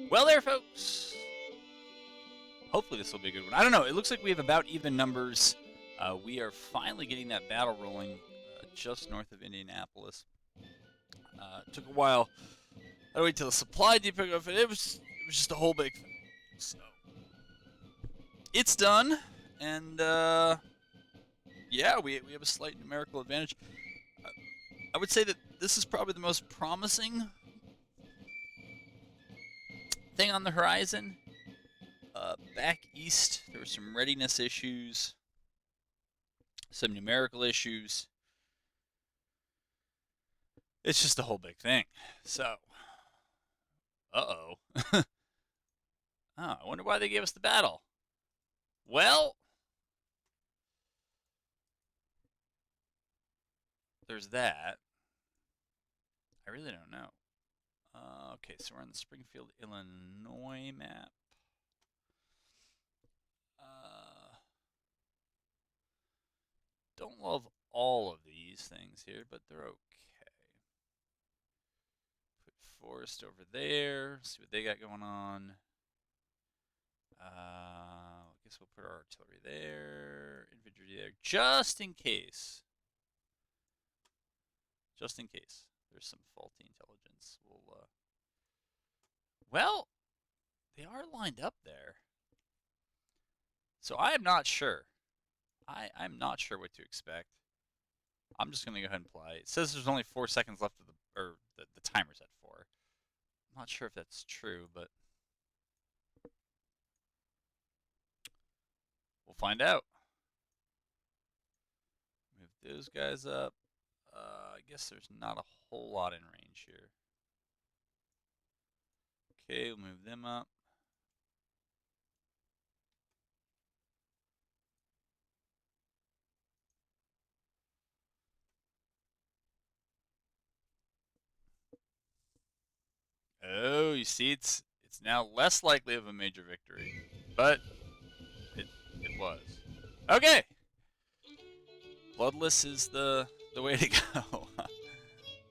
Well there, folks. Hopefully this will be a good one. I don't know. It looks like we have about even numbers. We are finally getting that battle rolling just north of Indianapolis. It took a while. I had to wait till the supply depot got finished. It was just a whole big thing. So it's done, and yeah, we have a slight numerical advantage. I would say that this is probably the most promising thing on the horizon. Back east, there were some readiness issues, some numerical issues. It's just a whole big thing. So, oh, I wonder why they gave us the battle. Well, there's that. I really don't know. Okay, so we're on the Springfield, Illinois map. Don't love all of these things here, but they're okay. Put Forest over there. See what they got going on. I guess we'll put our artillery there, infantry there, just in case. Just in case there's some faulty intelligence. Well, they are lined up there. So I am not sure. I'm not sure what to expect. I'm just going to go ahead and play. It says there's only 4 seconds left of the timer's at 4. I'm not sure if that's true, but we'll find out. Move those guys up. I guess there's not a whole lot in range here. Okay, we'll move them up. Oh, you see, it's now less likely of a major victory, but it was. Okay, bloodless is the way to go.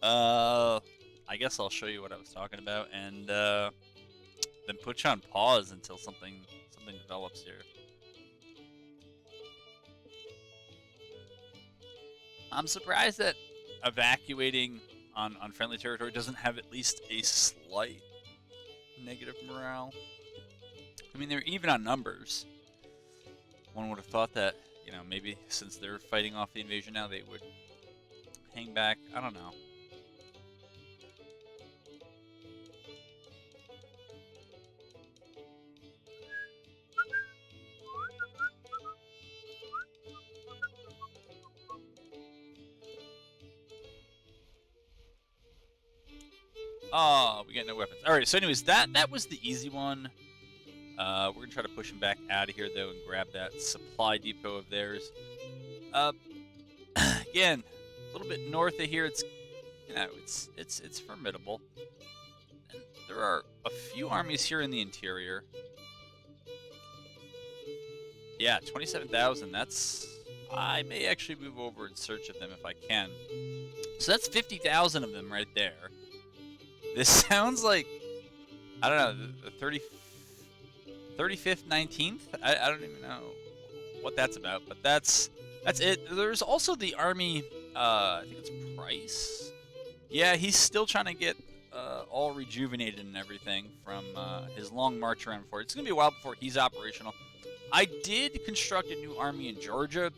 I guess I'll show you what I was talking about, and then put you on pause until something develops here. I'm surprised that evacuating on friendly territory doesn't have at least a slight negative morale. I mean, they're even on numbers. One would have thought that, you know, maybe since they're fighting off the invasion now, they would hang back. I don't know. Oh, we got no weapons. All right, so anyways, that was the easy one. We're going to try to push them back out of here, though, and grab that supply depot of theirs. Again, a little bit north of here, it's, you know, it's formidable. And there are a few armies here in the interior. Yeah, 27,000. That's... I may actually move over in search of them if I can. So that's 50,000 of them right there. This sounds like, I don't know, the 35th, 19th? I don't even know what that's about, but that's it. There's also the army, I think it's Price. Yeah, he's still trying to get all rejuvenated and everything from his long march around before. It's going to be a while before he's operational. I did construct a new army in Georgia,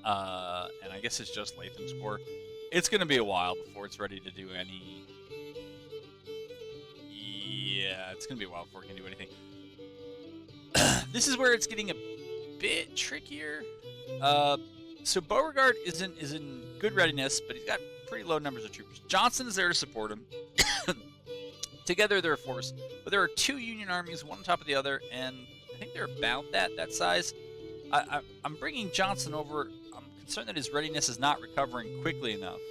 and I guess it's just Latham's Corps. It's going to be a while before it's ready to do any... Yeah, it's going to be a while before it can do anything. This is where it's getting a bit trickier. So Beauregard is in good readiness, but he's got pretty low numbers of troopers. Johnson is there to support him. Together they're a force. But there are 2 Union armies, one on top of the other, and I think they're about that size. I'm bringing Johnson over. I'm concerned that his readiness is not recovering quickly enough.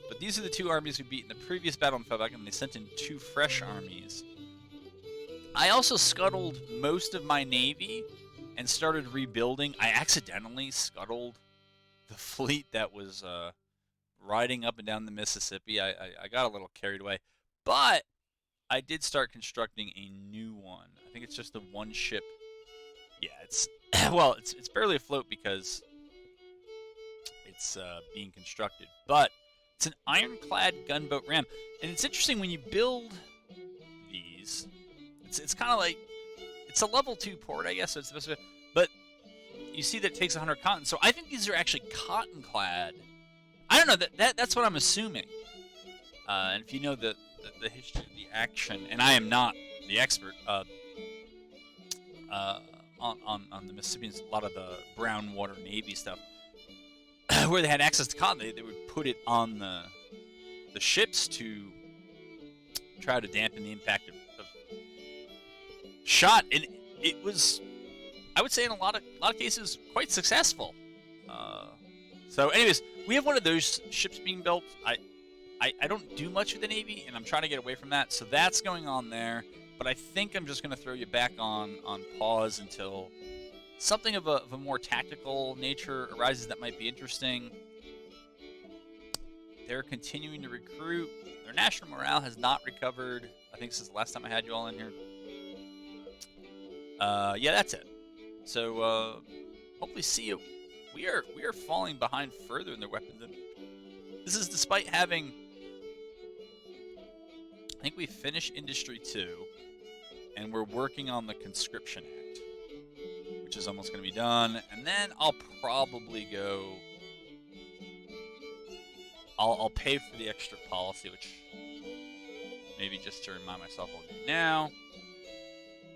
But these are the 2 armies we beat in the previous battle in Quebec, and they sent in 2 fresh armies. I also scuttled most of my navy and started rebuilding. I accidentally scuttled the fleet that was riding up and down the Mississippi. I got a little carried away. But I did start constructing a new one. I think it's just the one ship. Yeah, it's well, it's barely afloat because it's being constructed, but it's an ironclad gunboat ram, and it's interesting when you build these. It's kind of like it's a level 2 port, I guess. So it's the best way, but you see that it takes 100 cotton. So I think these are actually cotton clad. I don't know that's what I'm assuming. And if you know the history of the action, and I am not the expert on the Mississippians, a lot of the brown water Navy stuff, where they had access to cotton, they would put it on the ships to try to dampen the impact of shot, and it was, I would say, in a lot of cases, quite successful. So, anyways, we have one of those ships being built. I don't do much with the Navy, and I'm trying to get away from that. So that's going on there. But I think I'm just going to throw you back on pause until something of a more tactical nature arises that might be interesting. They're continuing to recruit. Their national morale has not recovered, I think, since the last time I had you all in here. Yeah, that's it. So hopefully see you. We are falling behind further in their weapons. And this is despite having, I think we finished Industry 2, and we're working on the Conscription Act, which is almost going to be done. And then I'll probably go, I'll pay for the extra policy, which maybe just to remind myself I'll do now.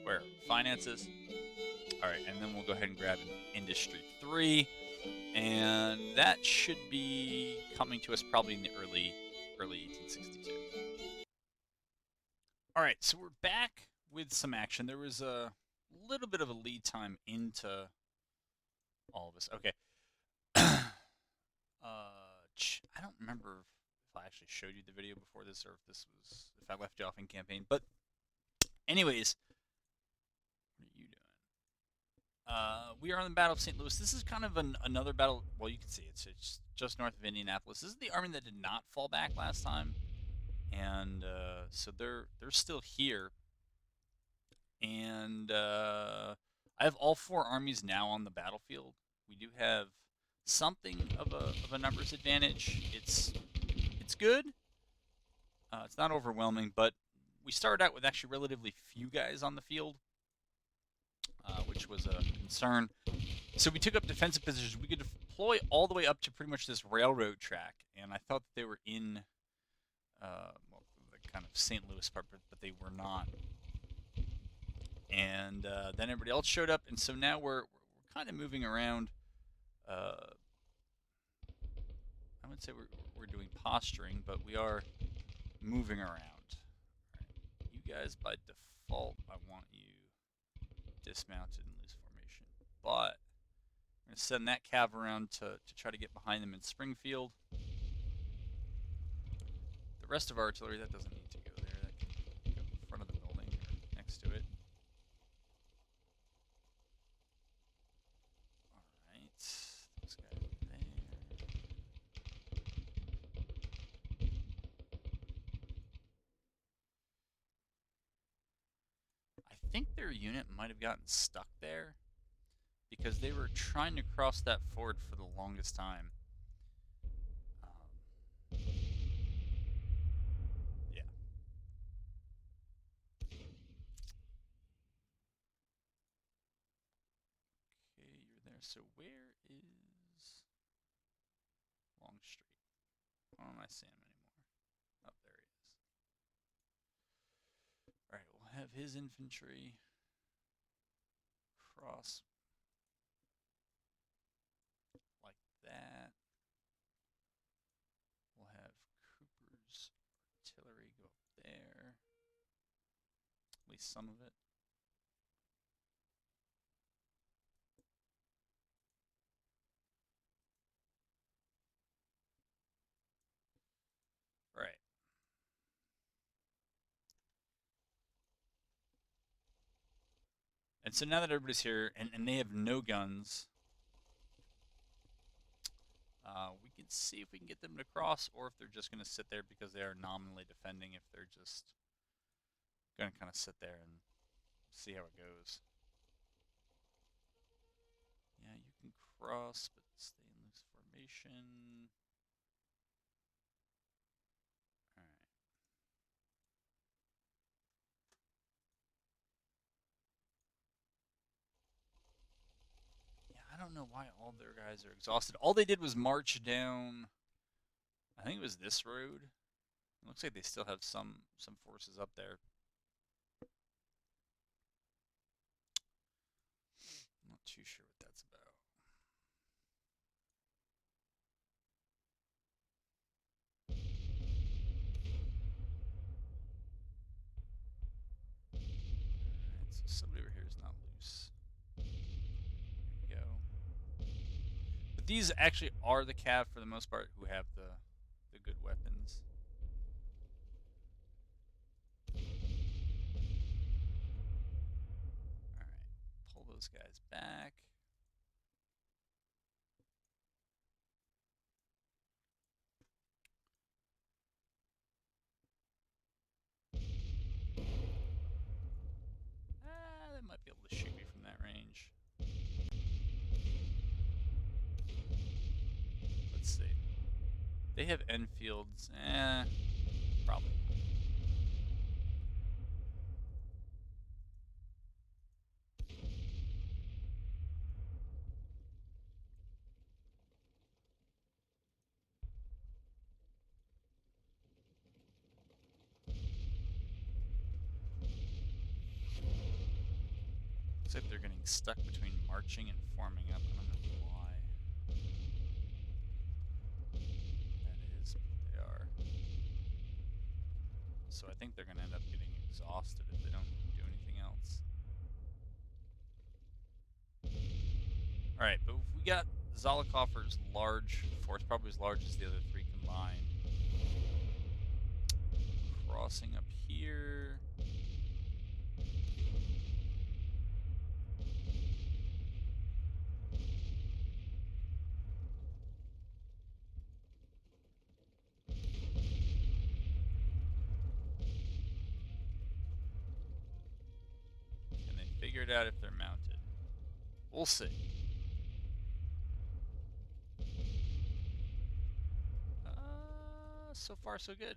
Where? Finances. All right, and then we'll go ahead and grab Industry 3. And that should be coming to us probably in the early 1862. All right, so we're back with some action. There was a little bit of a lead time into all of this. Okay. I don't remember if I actually showed you the video before this or if I left you off in campaign. But anyways, what are you doing? We are on the Battle of St. Louis. This is kind of another battle. Well, you can see it's just north of Indianapolis. This is the army that did not fall back last time, and so they're still here. And I have all 4 armies now on the battlefield. We do have something of a numbers advantage. It's good. It's not overwhelming, but we started out with actually relatively few guys on the field, which was a concern. So we took up defensive positions. We could deploy all the way up to pretty much this railroad track, and I thought that they were in well, the kind of St. Louis part, but they were not. And then everybody else showed up, and so now we're kind of moving around. I would say we're doing posturing, but we are moving around. Right. You guys, by default, I want you dismounted in loose formation, but I'm going to send that cav around to try to get behind them in Springfield. The rest of our artillery, that doesn't need to go there. That can go in front of the building or next to it. Alright, this guy over there. I think their unit might have gotten stuck there because they were trying to cross that ford for the longest time. Yeah. Okay, you're there. So where is Longstreet? Why don't I see him anymore? Oh, there he is. Alright, we'll have his infantry cross like that. We'll have Cooper's artillery go up there. At least some of it. Right. And so now that everybody's here, and they have no guns, we can see if we can get them to cross, or if they're just going to sit there because they are nominally defending, if they're just Gonna kind of sit there and see how it goes. Yeah, you can cross, but stay in loose formation. All right. Yeah, I don't know why all their guys are exhausted. All they did was march down. I think it was this road. It looks like they still have some forces up there. Not too sure what that's about. Alright, so somebody over here is not loose. There we go. But these actually are the cav for the most part who have the good weapons. Alright, pull those guys back. They might be able to shoot me from that range. Let's see. They have Enfields. Probably. Looks like they're getting stuck between marching and forming up. I don't know why. That is, but they are. So I think they're going to end up getting exhausted if they don't do anything else. Alright, but we got Zollicoffer's large force, probably as large as the other three combined. Crossing up here. Can they figure it out if they're mounted? We'll see. So far so good.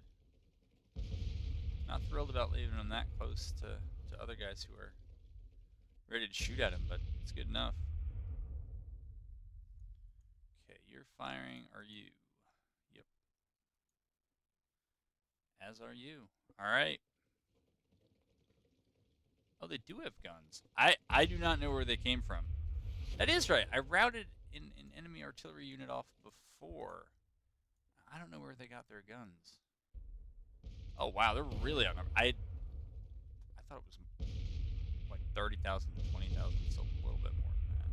Not thrilled about leaving them that close to other guys who are ready to shoot at him, but it's good enough. Okay, you're firing, are you? Yep. As are you. Alright. Oh, they do have guns. I do not know where they came from. That is right. I routed an enemy artillery unit off before. I don't know where they got their guns. Oh, wow. They're really outnumbered. I thought it was like 30,000 to 20,000. It's a little bit more than that.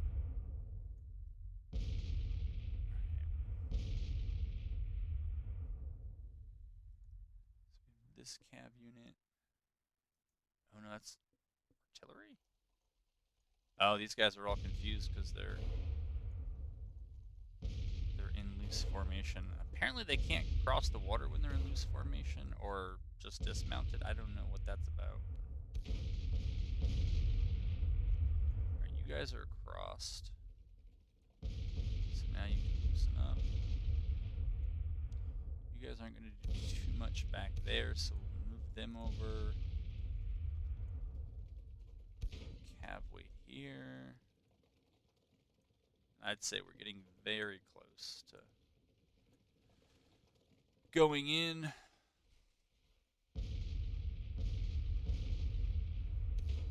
So this cav unit. Oh, no, that's artillery? Oh, these guys are all confused because they're in loose formation. Apparently they can't cross the water when they're in loose formation or just dismounted. I don't know what that's about. Alright, you guys are crossed. So now you can loosen up. You guys aren't going to do too much back there, so we'll move them over. Cav weight here. I'd say we're getting very close to going in.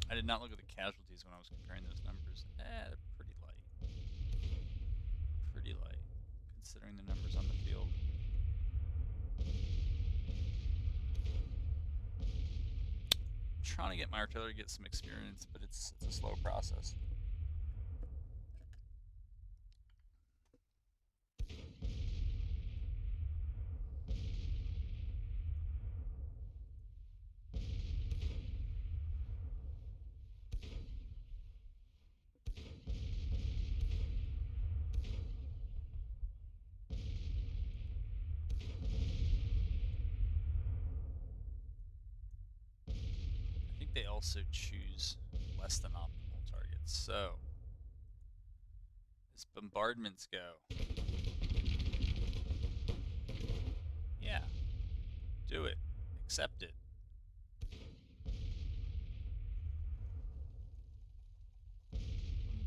I did not look at the casualties when I was comparing those numbers. They're pretty light. Pretty light, considering the numbers on the field. I'm trying to get my artillery to get some experience, but it's a slow process. I also choose less than optimal targets. So, as bombardments go, yeah, do it, accept it.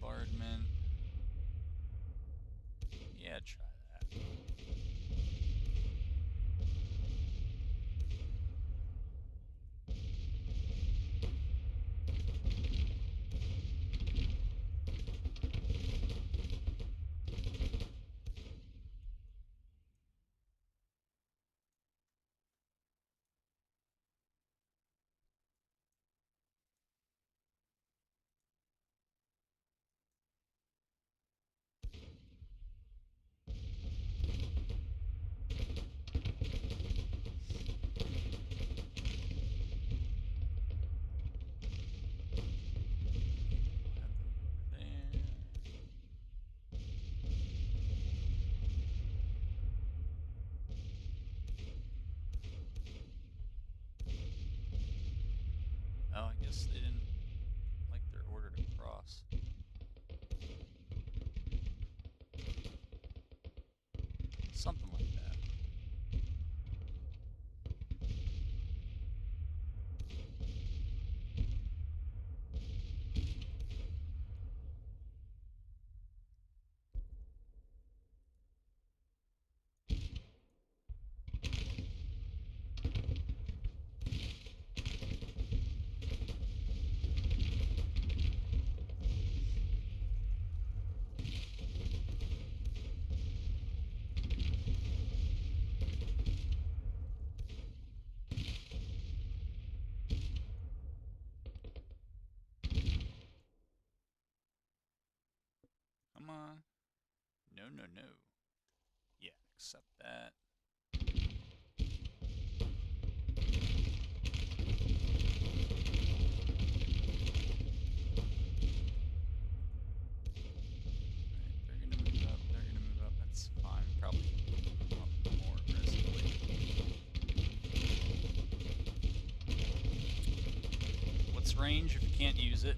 Bombardment, yeah, try that. Oh, I guess they didn't like their order to cross. Something like that. Come on. No, no, no. Yeah, accept that. They're gonna move up. They're gonna move up. That's fine. Probably move up more aggressively. What's range if you can't use it?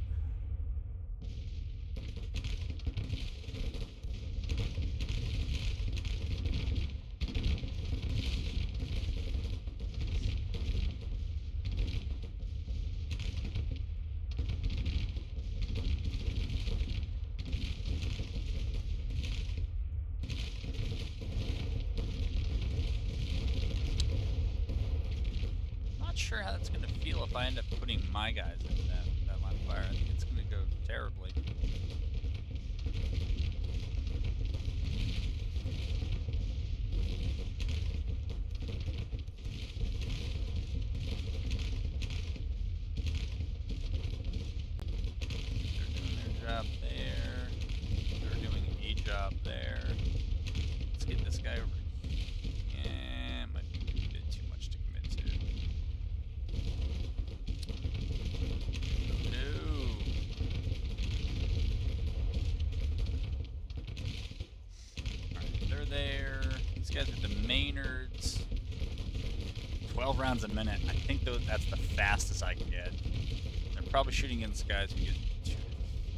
Not sure how that's going to feel if I end up putting my guys into that line of fire. I think it's going to go terribly. They're doing their job there. They're doing a job there. Let's get this guy over. Yeah, might be a bit too much to commit to. No. Alright, they're there. These guys are the Maynards. 12 rounds a minute. I think that's the fastest I can get. They're probably shooting against guys who get 2 to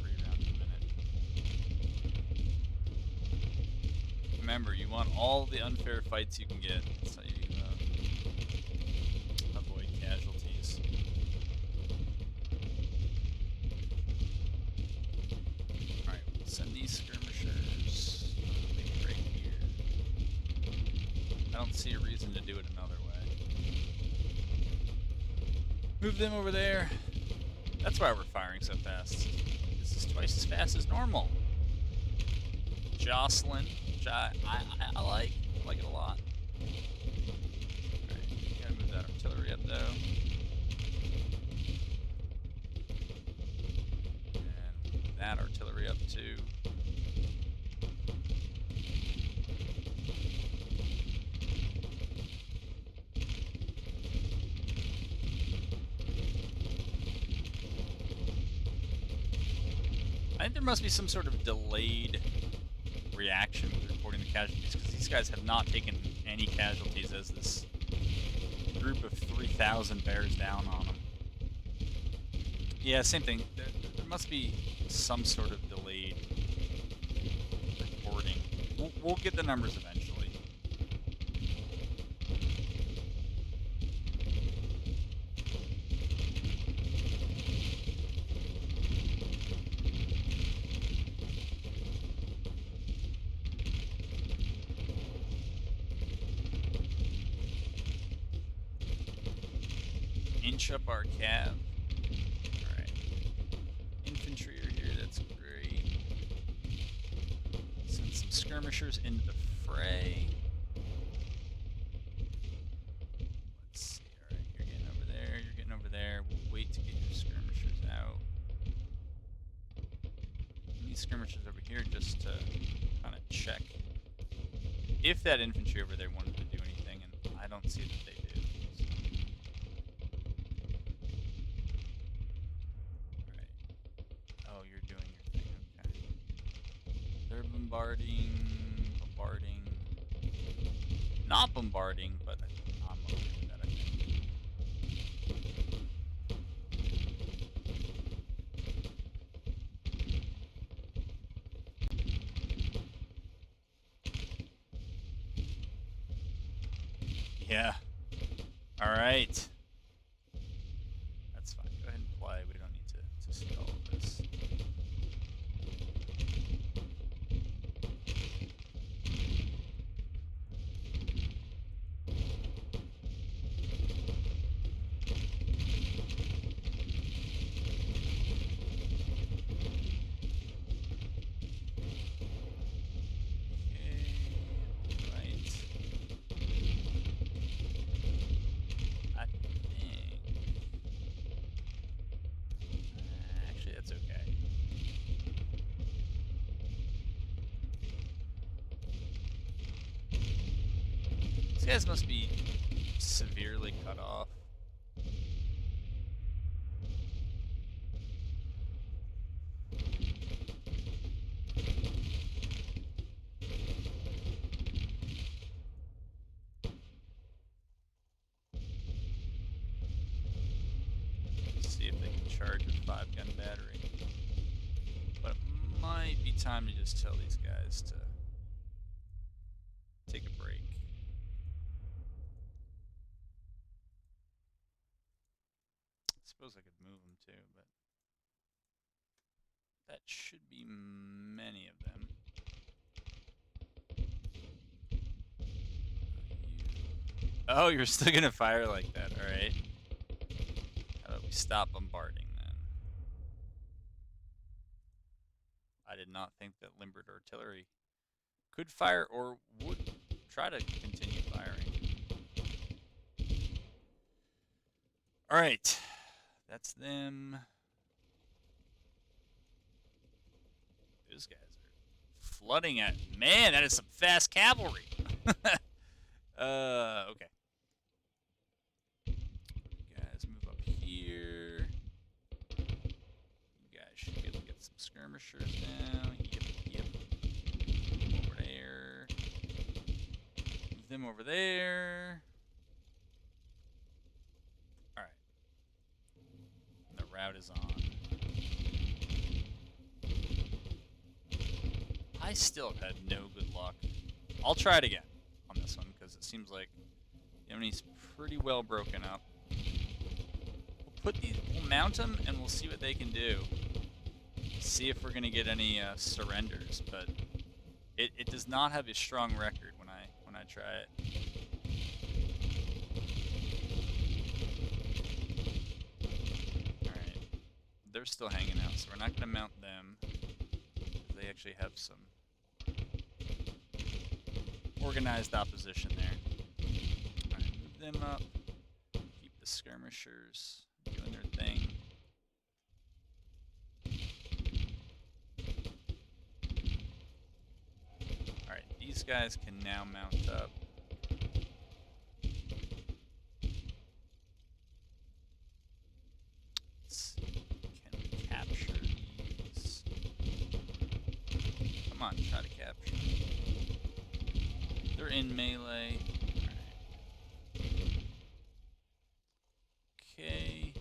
3 rounds a minute. Remember, you want all the unfair fights you can get. That's how you avoid casualties. Alright, we'll send these skirmishers maybe right here. I don't see a reason to do it another way. Move them over there. That's why we're firing so fast. This is twice as fast as normal. Jocelyn, which I like. I like it a lot. Alright, you gotta move that artillery up though. And that artillery up too. I think there must be some sort of delayed reaction with reporting the casualties, because these guys have not taken any casualties as this group of 3,000 bears down on them. Yeah, same thing. There must be some sort of delayed recording. We'll get the numbers eventually. Inch up our cav. Alright. Infantry are here, that's great. Send some skirmishers into the fray. Let's see, alright, you're getting over there, you're getting over there. We'll wait to get your skirmishers out. These skirmishers over here just to kind of check if that infantry over there wanted to do anything, and I don't see that they do. Bombarding. Not bombarding, but I'm okay with that, I think. Yeah. Alright. That's fine. Go ahead and play. We don't need to see all of this. These guys must be severely cut off. Let's see if they can charge a 5-gun battery. But it might be time to just tell these guys to take a break. I suppose I could move them too, but that should be many of them. Oh, you're still gonna fire like that, alright. How about we stop bombarding then? I did not think that limbered artillery could fire or would try to continue firing. Alright. That's them. Those guys are flooding at... Man, that is some fast cavalry. Okay. You guys move up here. You guys should be able to get some skirmishers now. Yep. Over there. Move them over there. Route is on. I still have had no good luck. I'll try it again on this one because it seems like the enemy's pretty well broken up. We'll mount them and we'll see what they can do. See if we're gonna get any surrenders, but it does not have a strong record when I try it. They're still hanging out, so we're not going to mount them. They actually have some organized opposition there. Alright, move them up. Keep the skirmishers doing their thing. Alright, these guys can now mount up. Come on, try to capture. They're in melee. Alright. Okay.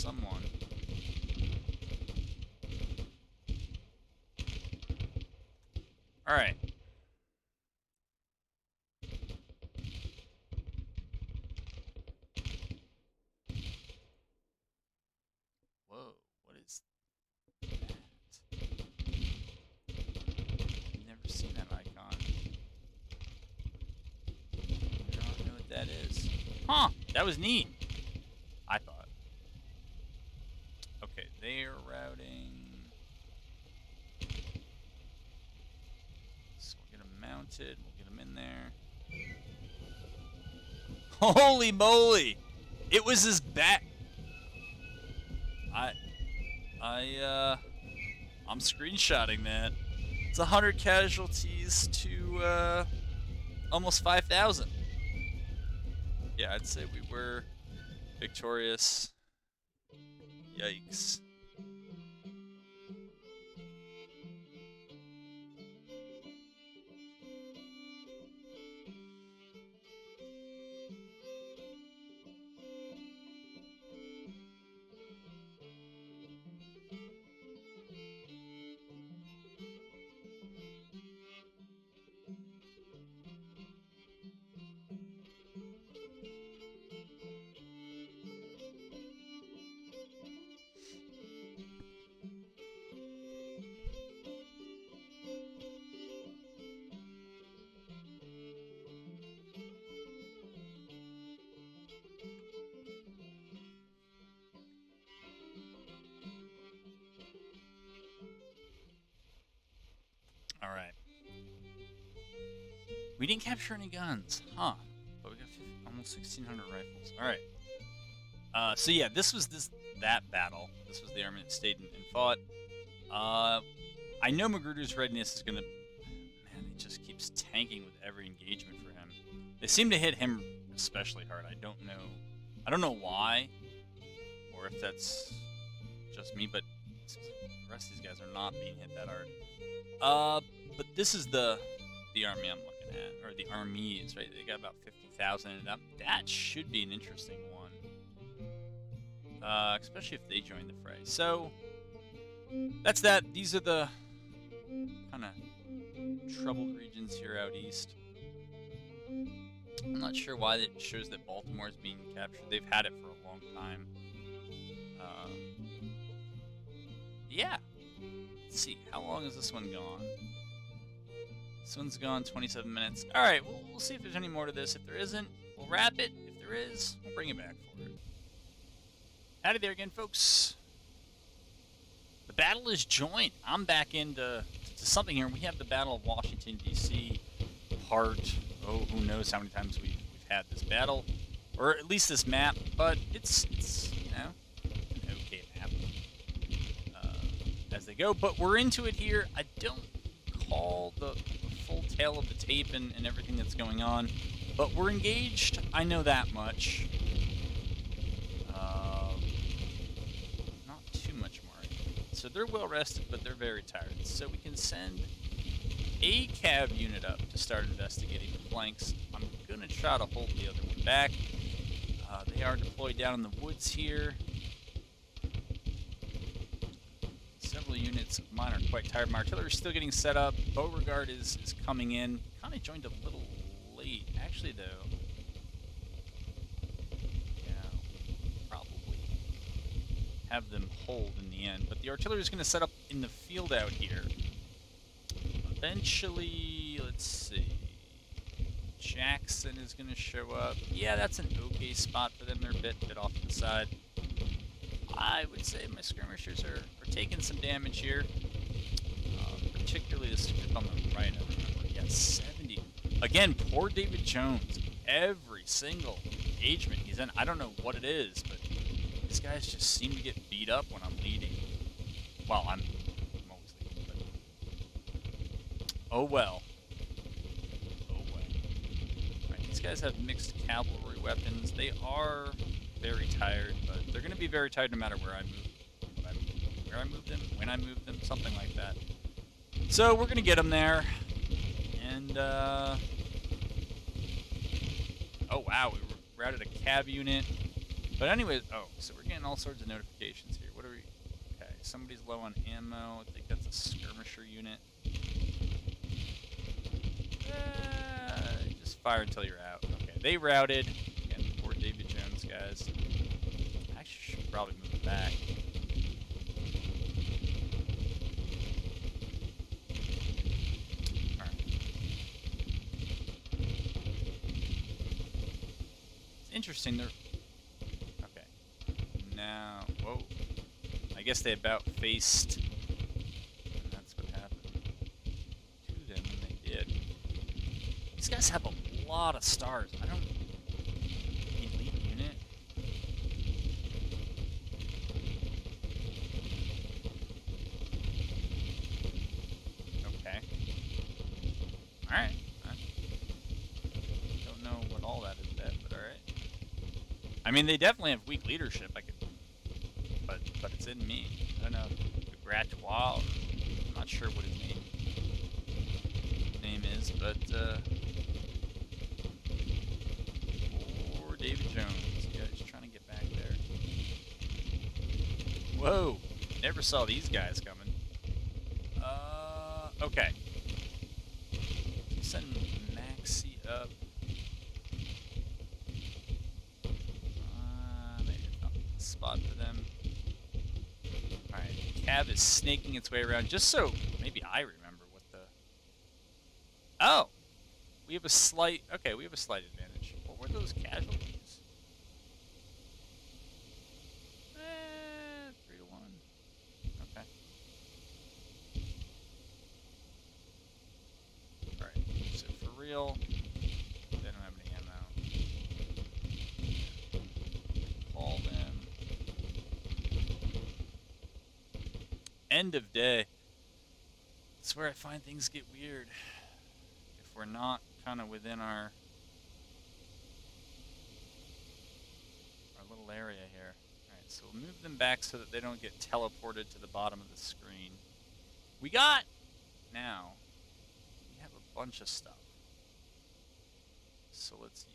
someone. Alright. Whoa, what is that? I've never seen that icon. I don't know what that is. Huh, that was neat. I thought. Okay, they are routing. So we'll get them mounted. We'll get them in there. Holy moly! It was his back. I'm screenshotting that. It's 100 casualties to almost 5,000. Yeah, I'd say we were victorious. Yikes. All right. We didn't capture any guns, huh? But we got almost 1,600 rifles. All right. So yeah, this was that battle. This was the army that stayed and fought. I know Magruder's readiness is gonna. Man, it just keeps tanking with every engagement for him. They seem to hit him especially hard. I don't know why, or if that's just me, but it seems like the rest of these guys are not being hit that hard. But this is the army I'm looking at, or the armies, right? They got about 50,000 in it. That should be an interesting one, especially if they join the fray. So that's that. These are the kind of troubled regions here out east. I'm not sure why it shows that Baltimore is being captured. They've had it for a long time. Yeah. Let's see. How long is this one gone? This one's gone 27 minutes. All right. We'll see if there's any more to this. If there isn't, we'll wrap it. If there is, we'll bring it back for it. Howdy there again, folks. The battle is joined. I'm back into something here. We have the Battle of Washington, D.C. part. Oh, who knows how many times we've had this battle, or at least this map. But it's you know, an okay map as they go. But we're into it here. I don't recall the full tale of the tape and everything that's going on, but we're engaged. I know that much. Not too much more. So they're well rested, but they're very tired. So we can send a cav unit up to start investigating the flanks. I'm going to try to hold the other one back. They are deployed down in the woods here. Several units of mine are quite tired. My artillery is still getting set up. Beauregard is coming in. Kind of joined a little late. Actually, though, yeah, probably have them hold in the end. But the artillery is going to set up in the field out here. Eventually, let's see. Jackson is going to show up. Yeah, that's an okay spot for them. They're a bit off to the side. I would say my skirmishers are taking some damage here. Particularly this group on the right. I remember. Yeah, 70. Again, poor David Jones. Every single engagement he's in. I don't know what it is, but these guys just seem to get beat up when I'm leading. Well, I'm always leading, but oh well. Oh well. Right, these guys have mixed cavalry weapons. They are very tired, but they're going to be very tired no matter where I move. Where I move them, when I move them, something like that. So we're going to get them there. And, oh wow, we routed a cav unit. But anyways, oh, so we're getting all sorts of notifications here. What are we? Okay, somebody's low on ammo. I think that's a skirmisher unit. Just fire until you're out. Okay, they routed. Again, poor David Jones guys. I should probably move back. Alright. It's interesting, they're... Okay. Now... Whoa. I guess they about faced... And that's what happened to them when they did. These guys have a lot of stars. I don't... Elite unit? Okay. Alright. Don't know what all that is yet, but alright. I mean, they definitely have weak leadership. I could... But it's in me. I don't know. Gratois. I'm not sure what his name is, but poor David Jones. Yeah, he's trying to get back there. Whoa! Never saw these guys coming. Okay. Send Maxi up. Maybe it's not the spot for them. Alright, Cav is snaking its way around just so maybe I remember what the... Oh! We have a slight... Okay, we have a slight advantage. What were those casualties? 3-1. Okay. Alright, so for real, they don't have any ammo. Call them. End of day. That's where I find things get weird. If we're not kind of within our little area here. Alright, so we'll move them back so that they don't get teleported to the bottom of the screen. We got... Now, we have a bunch of stuff. So let's use it.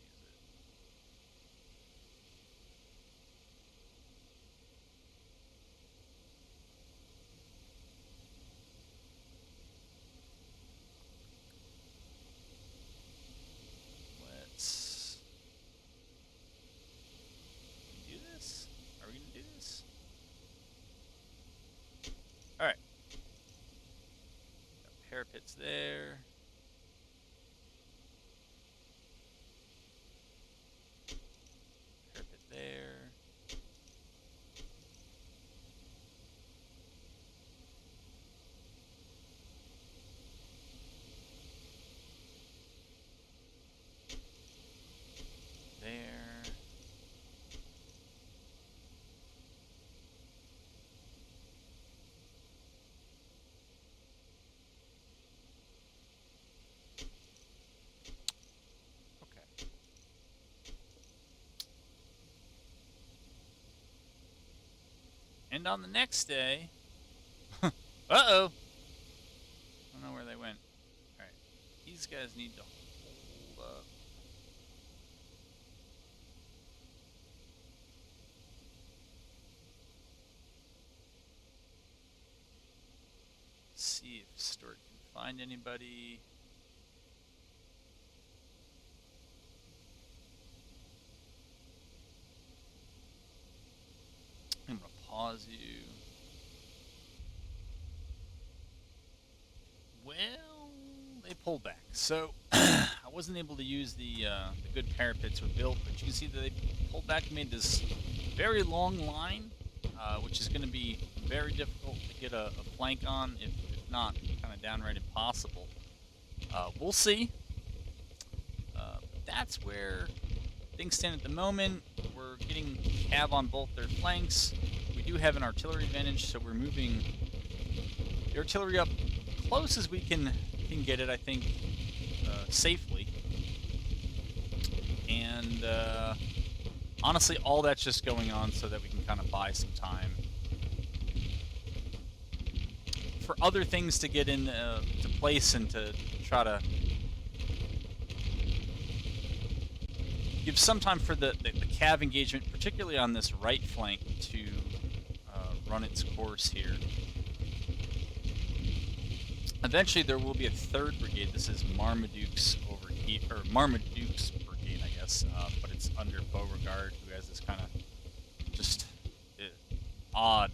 Let's do this. Are we gonna do this? All right. Got parapets there. Parapet there. There. Okay. And on the next day, uh-oh. I don't know where they went. Alright. These guys need to hold up. See if Stuart can find anybody. I'm gonna pause you. Well, they pulled back, so I wasn't able to use the good parapets we built, but you can see that they pulled back and made this very long line, which is going to be very difficult to get a flank on, if not kind of downright impossible. We'll see. But that's where things stand at the moment. We're getting cav on both their flanks. We do have an artillery advantage, so we're moving the artillery up close as we can get it, I think, safely. And honestly, all that's just going on so that we can kind of buy some time for other things to get in to place and to try to Give some time for the cav engagement, particularly on this right flank, to run its course here. Eventually, there will be a third brigade. This is Marmaduke's over here, or Marmaduke's brigade, I guess, but it's under Beauregard, who has this kind of just odd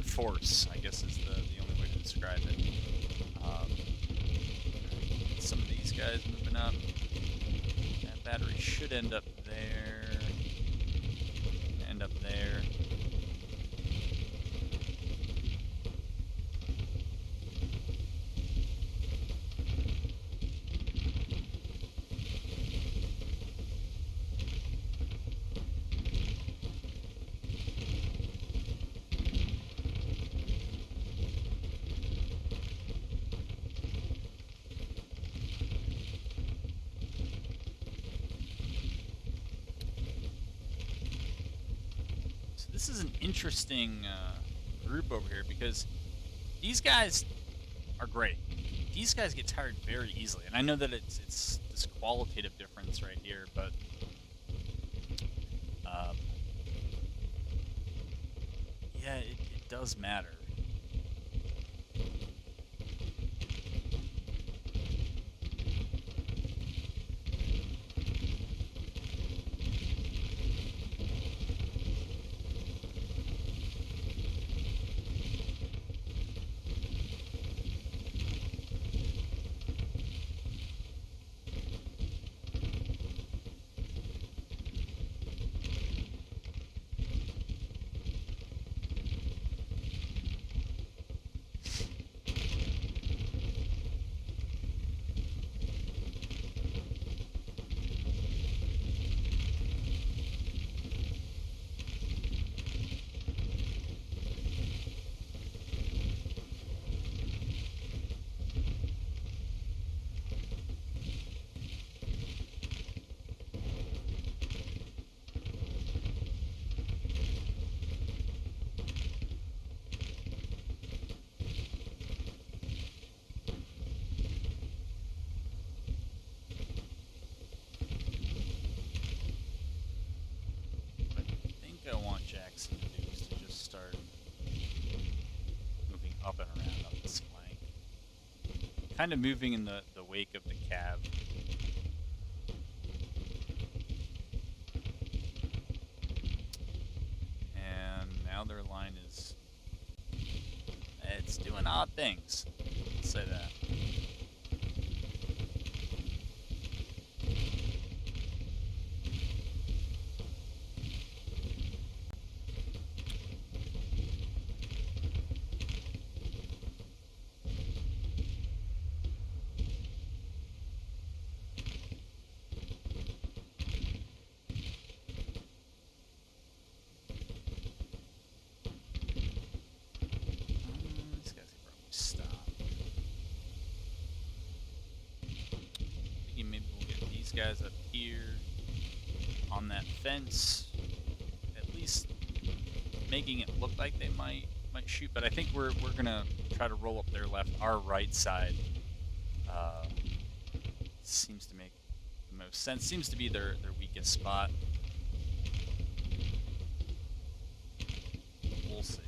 force, I guess is the only way to describe it. Some of these guys moving up. That battery should end up there. End up there. This is an interesting group over here because these guys are great. These guys get tired very easily, and I know that it's this qualitative difference right here, but yeah, it does matter. I want Jackson Dukes to just start moving up and around on this flank. Kind of moving in the wake of the cav. And now their line is... it's doing odd things. Let's say that. Guys up here on that fence, at least making it look like they might shoot, but I think we're gonna try to roll up their left. Our right side seems to make the most sense. Seems to be their weakest spot. We'll see.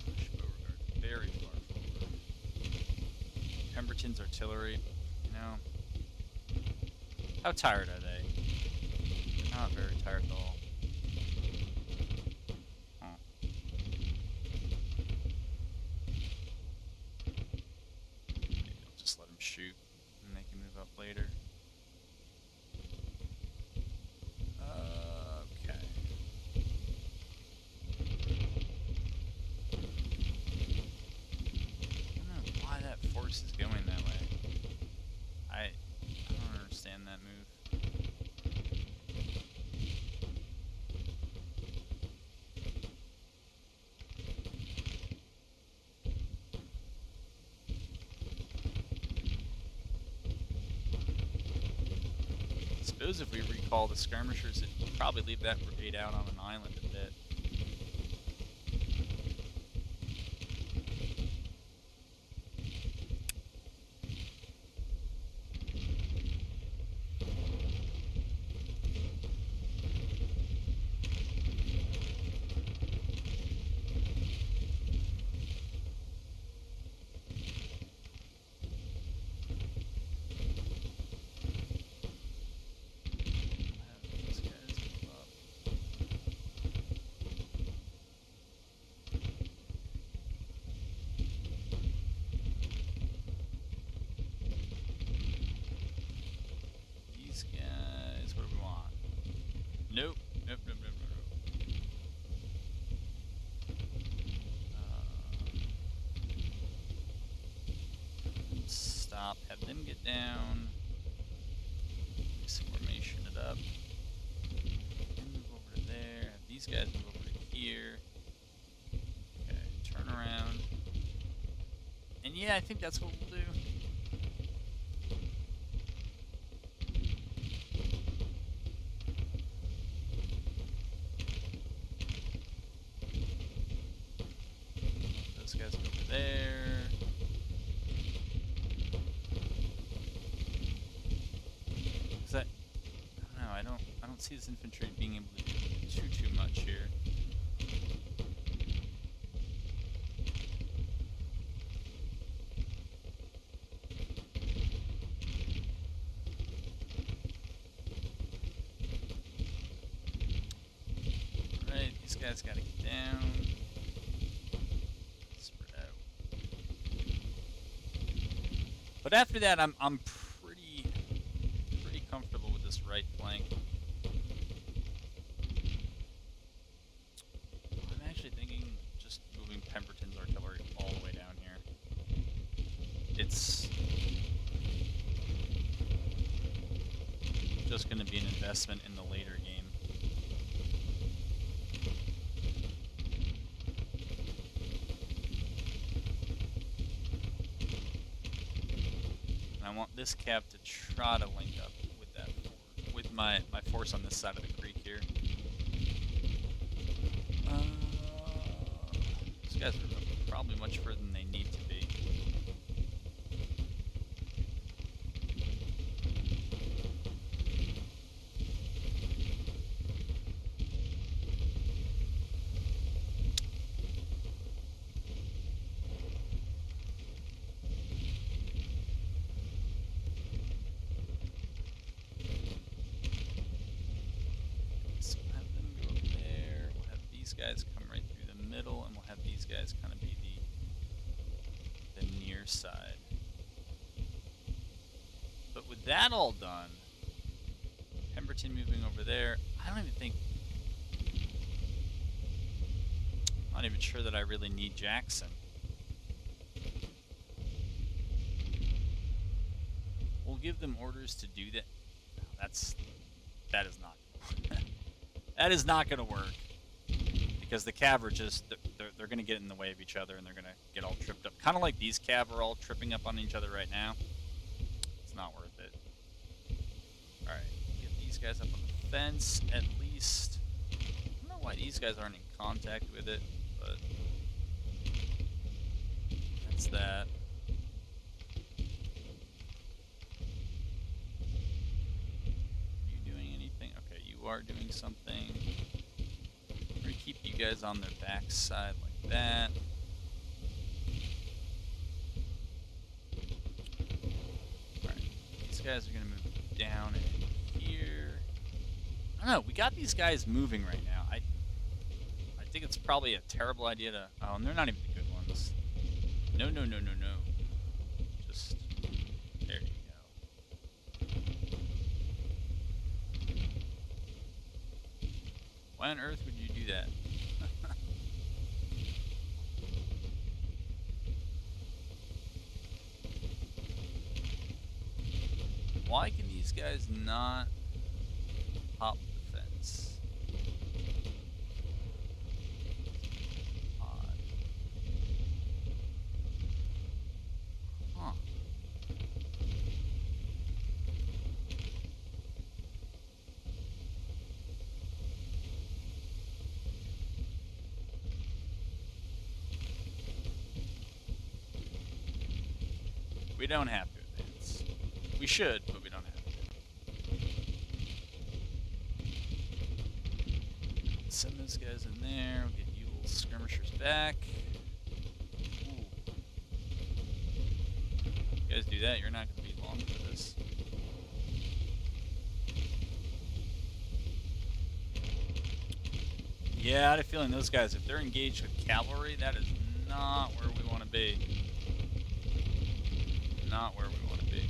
Beauregard's very far forward. Pemberton's artillery. How tired are they? They're not very tired at all. Huh. Maybe I'll just let them shoot and they can move up later. Okay. I don't know why that force is going that way. I don't understand that move. I suppose if we recall the skirmishers, it'd probably leave that brigade out on an island a bit. Nope. Nope, nope, nope, nope, nope. Stop. Have them get down. Formation it up. Move over to there. Have these guys move over to here. Okay, turn around. And yeah, I think that's what we'll do. Those guys go over there. Is that? I don't know. I don't see this infantry being able to do too much here. Alright, these guys gotta get down. Spread out. But after that, I'm pretty comfortable with this right flank. I'm actually thinking just moving Pemberton's artillery all the way down here. It's just going to be an investment in the later game. And I want this cav to try to link up with that with my force on this side of the creek here. These guys are probably much further than they need to be. Guys come right through the middle, and we'll have these guys kind of be the near side. But with that all done, Pemberton moving over there, I'm not even sure that I really need Jackson. We'll give them orders to do that. That is not that is not going to work. Because the cav are just, they're going to get in the way of each other, and they're going to get all tripped up. Kind of like these cav are all tripping up on each other right now. It's not worth it. Alright, get these guys up on the fence, at least. I don't know why these guys aren't in contact with it, but that's that. Are you doing anything? Okay, you are doing something. Keep you guys on their back side like that. Alright, these guys are going to move down in here. I don't know, we got these guys moving right now. I think it's probably a terrible idea to... Oh, and they're not even the good ones. No, no, no, no, no. Just... There you go. Why on earth would you do that? Why can these guys not hop the fence? Odd. Huh. We don't have to advance. We should, but we don't have to. Send those guys in there. We'll get you little skirmishers back. Ooh. You guys do that, you're not going to be long for this. Yeah, I had a feeling those guys, if they're engaged with cavalry, that is not where we want to be. Not where we want to be.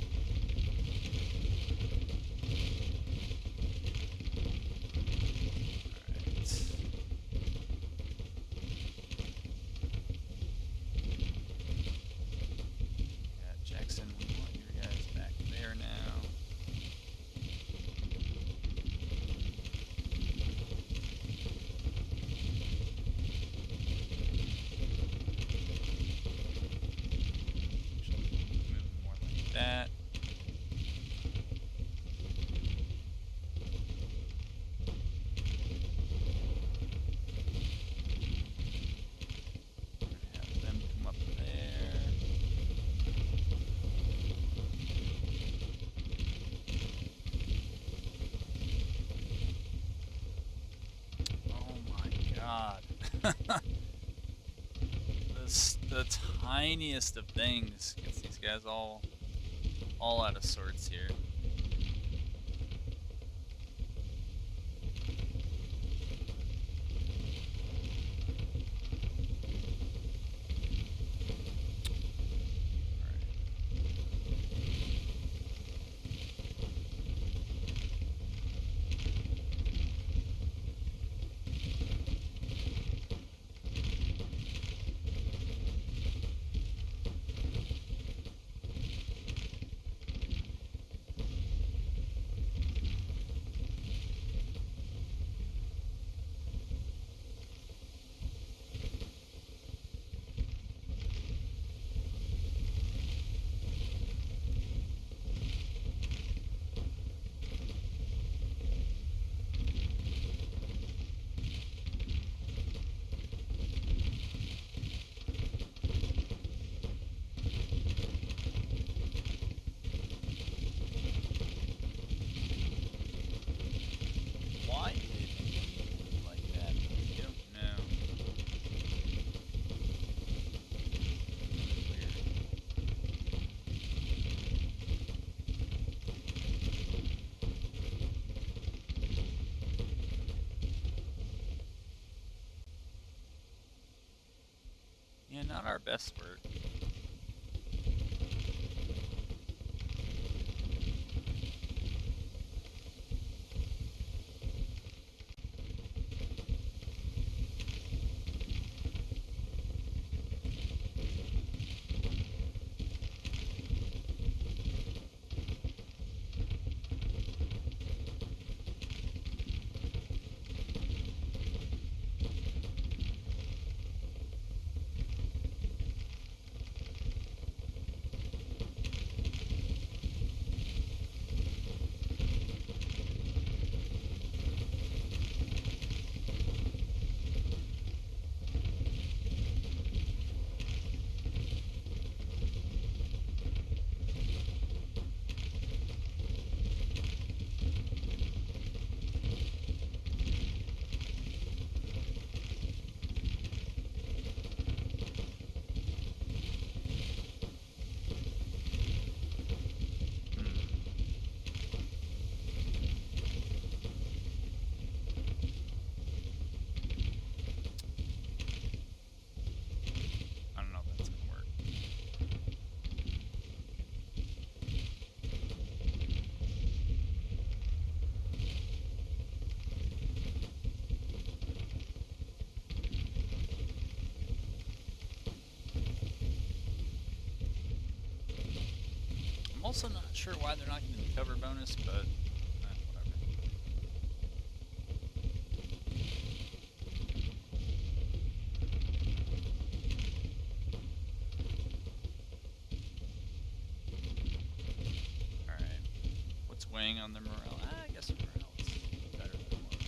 tiniest of things gets these guys all out of sorts here. Why did it like that? I don't know. Weird. Yeah, not our best work. I don't know if that's gonna work. I'm also not sure why they're not getting the cover bonus, but whatever. Alright. What's weighing on their morale? I guess morale is better than it was.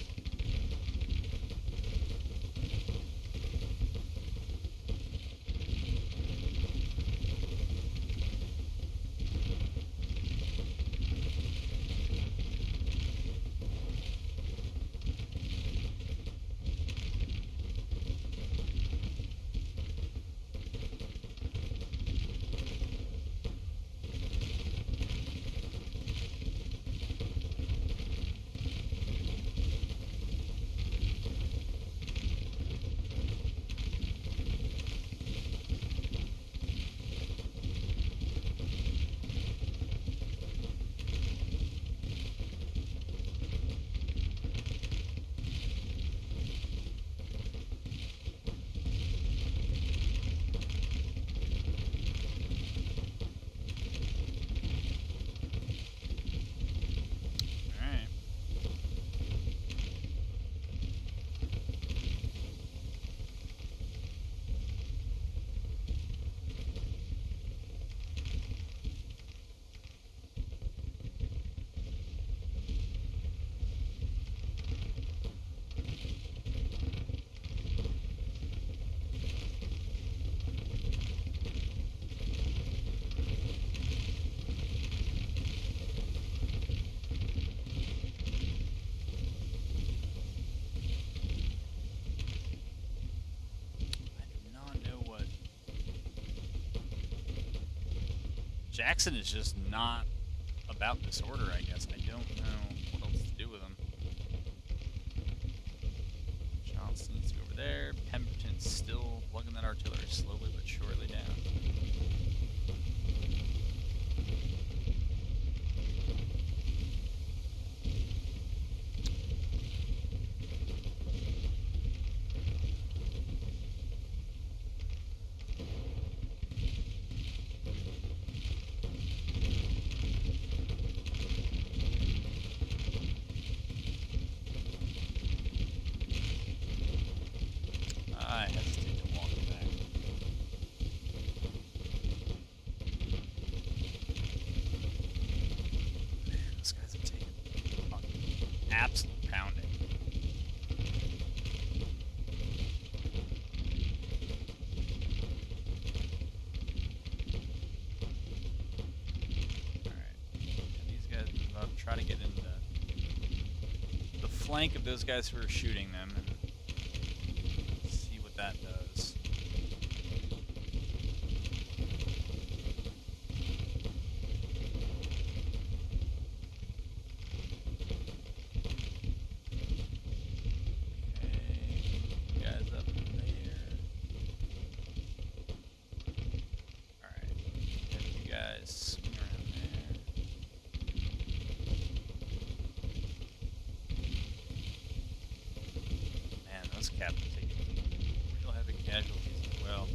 Jackson is just not about this order, I guess. I don't know what else to do with him. Johnson needs to go over there. Pemberton's still lugging that artillery slowly but surely down. I hesitate to walk back. Man, those guys are taking an absolute pounding. Alright. These guys are about to try to get into the flank of those guys who are shooting them. And that does. Okay, guys up there. Alright, you guys swing around there. Man, those captains take casualties as well.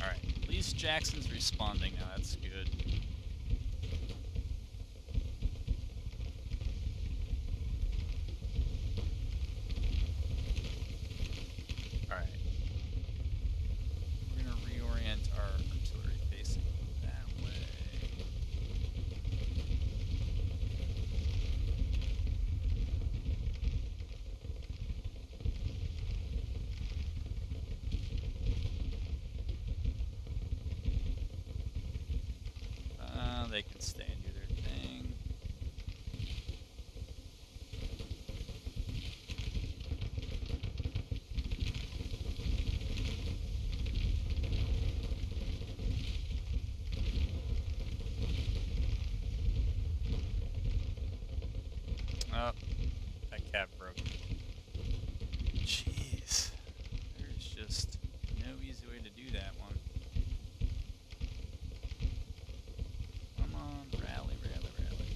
Alright, at least Jackson's responding now, that's good. Alright. We're gonna reorient our artillery facing that way. They can stay and do their thing. Oh, that cap broke. Jeez. There's just no easy way to do that one. Come on, rally, rally, rally.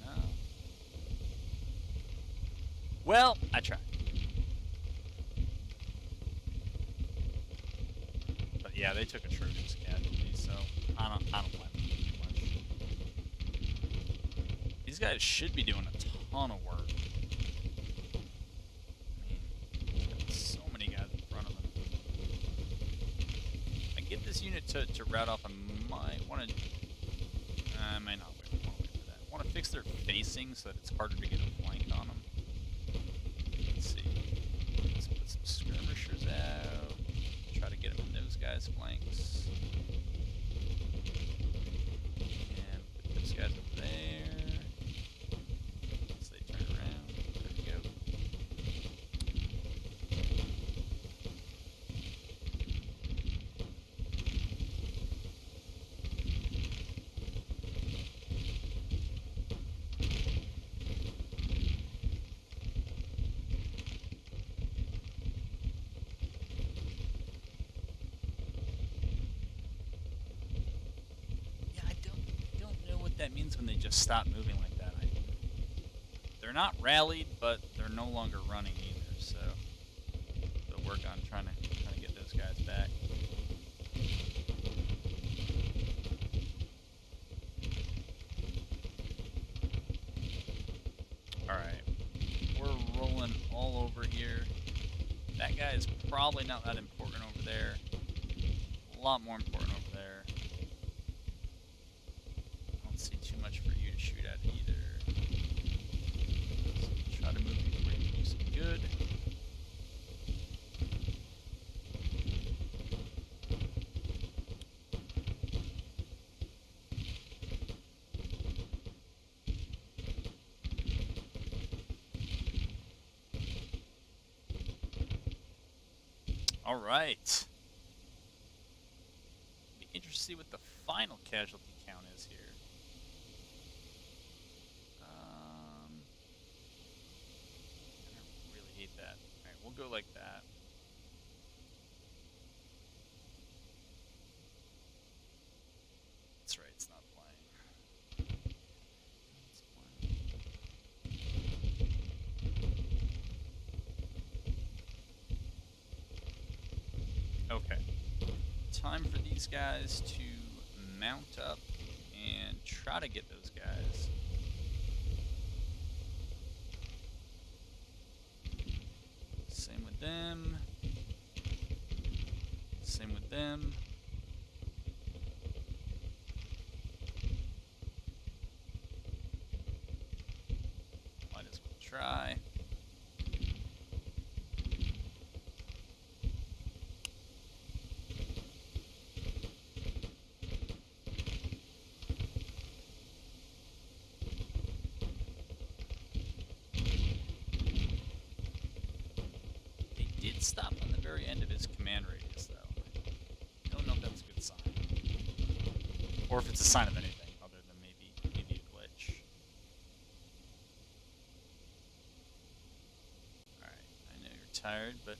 No. Well, I tried. But yeah, they took a Trojan's casualty, so I don't blame them too much. These guys should be doing a ton of work. I mean, there's got so many guys in front of them. If I get this unit to route off, I might want to... I might not want to wait for that. I want to fix their facing so that it's harder to get a flank on them. Let's see. Let's put some skirmishers out. Try to get them in those guys' flanks. And put those guys over there. Once they turn around. There we go. That means when they just stop moving like that. They're not rallied, but they're no longer running either, so they'll work on trying to get those guys back. Alright, we're rolling all over here. That guy is probably not that important over there. A lot more important over there. See too much for you to shoot at either. So try to move you where you can do some good. All right. Be interested to see what the final casualty count is here. I really hate that. All right, we'll go like that. That's right, it's not playing. Okay. Time for these guys to mount up and try to get those guys. Same with them. Same with them. Might as well try. Stop on the very end of his command radius, though. I don't know if that's a good sign, or if it's a sign of anything other than maybe a glitch. All right, I know you're tired, but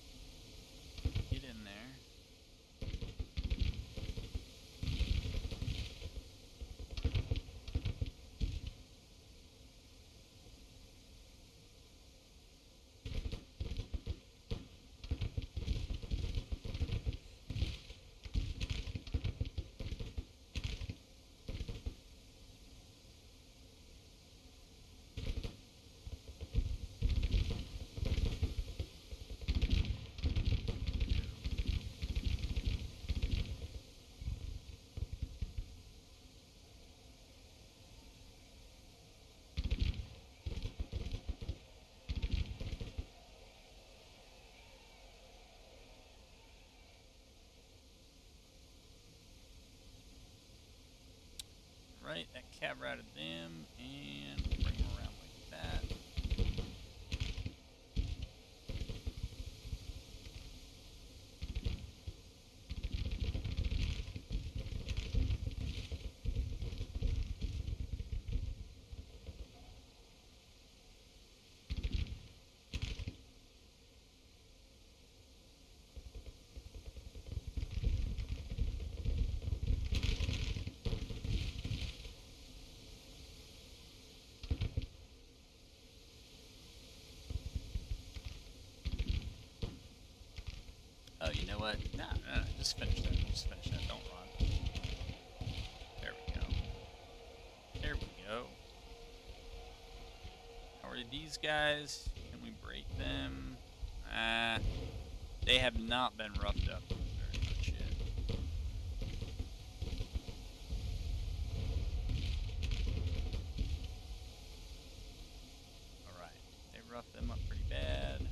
get in there. Right, that cab routed them, and we'll bring them around like that. Oh, you know what? No, just finish that. Just finish that. Don't run. There we go. There we go. How are these guys? Can we break them? They have not been roughed up very much yet. Alright. They roughed them up pretty bad.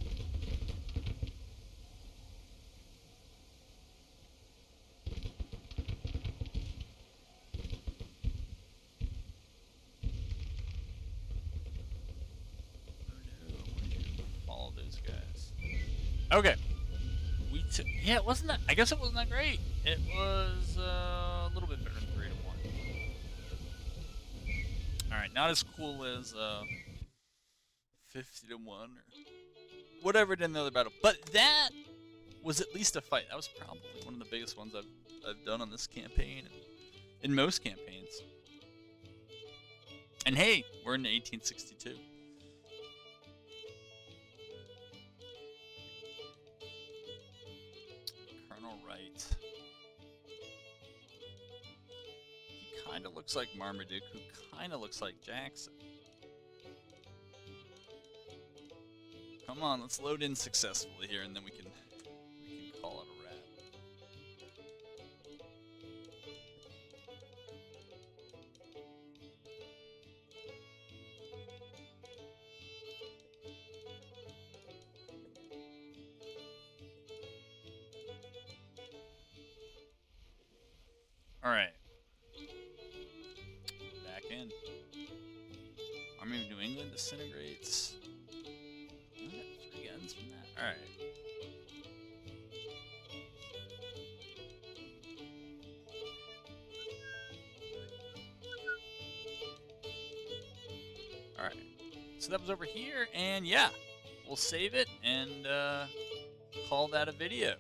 Okay. Yeah, it wasn't that. I guess it wasn't that great. It was a little bit better than 3 to 1. All right, not as cool as 50 to 1 or whatever it did in the other battle, but that was at least a fight. That was probably one of the biggest ones I've done on this campaign and in most campaigns. And hey, we're in 1862. He kind of looks like Marmaduke, who kind of looks like Jackson. Come on, let's load in successfully here, and then we can call it a wrap. All right. Back in. Army of New England disintegrates. I got 3 guns from that. All right. so that was over here, and yeah, we'll save it and call that a video.